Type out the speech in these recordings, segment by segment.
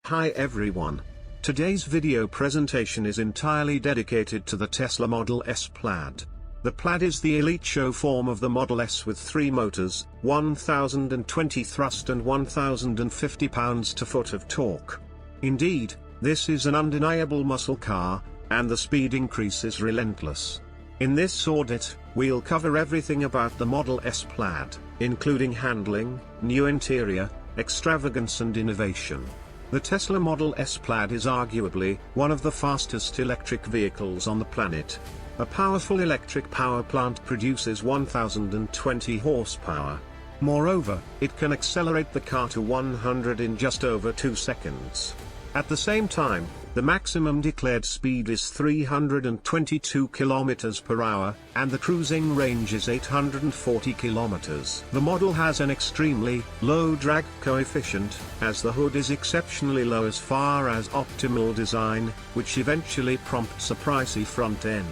Hi everyone. Today's video presentation is entirely dedicated to the Tesla Model S Plaid. The Plaid is the elite show form of the Model S with 3 motors, 1020 thrust and 1050 pounds-to-foot of torque. Indeed, this is an undeniable muscle car, and the speed increase is relentless. In this audit, we'll cover everything about the Model S Plaid, including handling, new interior, extravagance and innovation. The Tesla Model S Plaid is arguably one of the fastest electric vehicles on the planet. A powerful electric power plant produces 1020 horsepower. Moreover, it can accelerate the car to 100 in just over 2 seconds. At the same time, the maximum declared speed is 322 km per hour, and the cruising range is 840 km. The model has an extremely low drag coefficient, as the hood is exceptionally low as far as optimal design, which eventually prompts a pricey front end.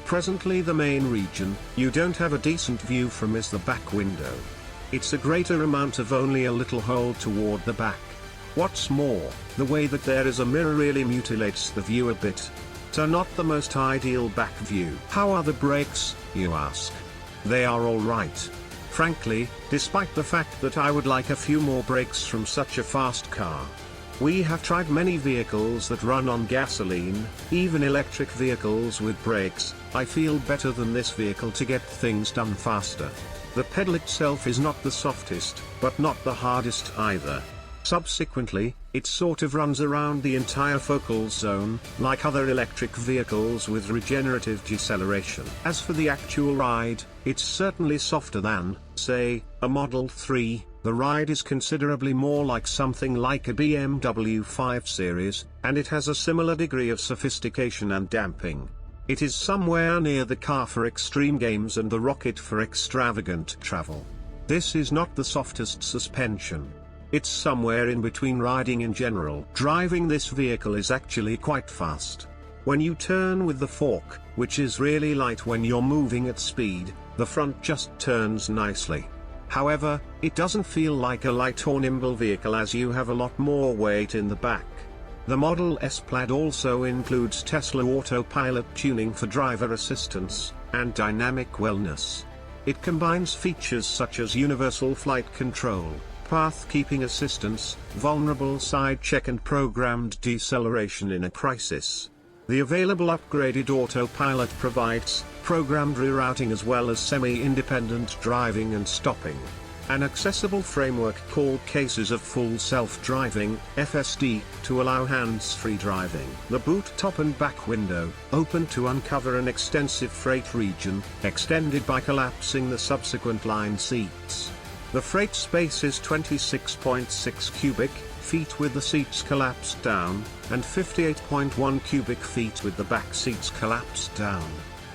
Presently the main region you don't have a decent view from is the back window. It's a greater amount of only a little hole toward the back. What's more, the way that there is a mirror really mutilates the view a bit. So not the most ideal back view. How are the brakes, you ask? They are alright. Frankly, despite the fact that I would like a few more brakes from such a fast car. We have tried many vehicles that run on gasoline, even electric vehicles with brakes. I feel better than this vehicle to get things done faster. The pedal itself is not the softest, but not the hardest either. Subsequently, it sort of runs around the entire focal zone, like other electric vehicles with regenerative deceleration. As for the actual ride, it's certainly softer than, say, a Model 3, the ride is considerably more like something like a BMW 5 Series, and it has a similar degree of sophistication and damping. It is somewhere near the car for extreme games and the rocket for extravagant travel. This is not the softest suspension. It's somewhere in between riding in general. Driving this vehicle is actually quite fast. When you turn with the fork, which is really light when you're moving at speed, the front just turns nicely. However, it doesn't feel like a light or nimble vehicle as you have a lot more weight in the back. The Model S Plaid also includes Tesla Autopilot tuning for driver assistance, and dynamic wellness. It combines features such as universal flight control, path-keeping assistance, vulnerable side check and programmed deceleration in a crisis. The available upgraded autopilot provides programmed rerouting as well as semi-independent driving and stopping. An accessible framework called Cases of Full Self-Driving, FSD, to allow hands-free driving. The boot top and back window, open to uncover an extensive freight region, extended by collapsing the subsequent line seats. The freight space is 26.6 cubic feet with the seats collapsed down, and 58.1 cubic feet with the back seats collapsed down.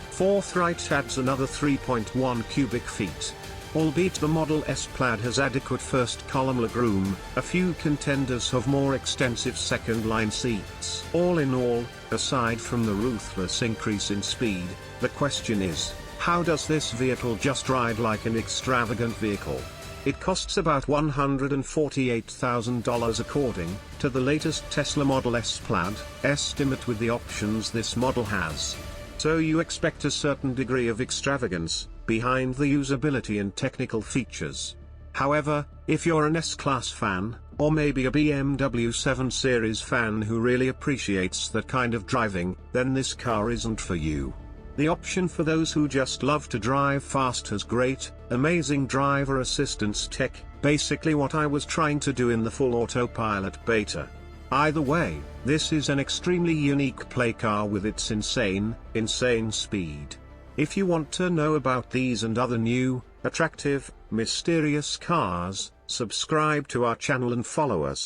Fourth right adds another 3.1 cubic feet. Albeit the Model S Plaid has adequate first column legroom, a few contenders have more extensive second line seats. All in all, aside from the ruthless increase in speed, the question is, how does this vehicle just ride like an extravagant vehicle? It costs about $148,000 according to the latest Tesla Model S Plaid estimate with the options this model has. So you expect a certain degree of extravagance behind the usability and technical features. However, if you're an S-Class fan, or maybe a BMW 7 Series fan who really appreciates that kind of driving, then this car isn't for you. The option for those who just love to drive fast has great, amazing driver assistance tech, basically what I was trying to do in the full autopilot beta. Either way, this is an extremely unique play car with its insane speed. If you want to know about these and other new, attractive, mysterious cars, subscribe to our channel and follow us.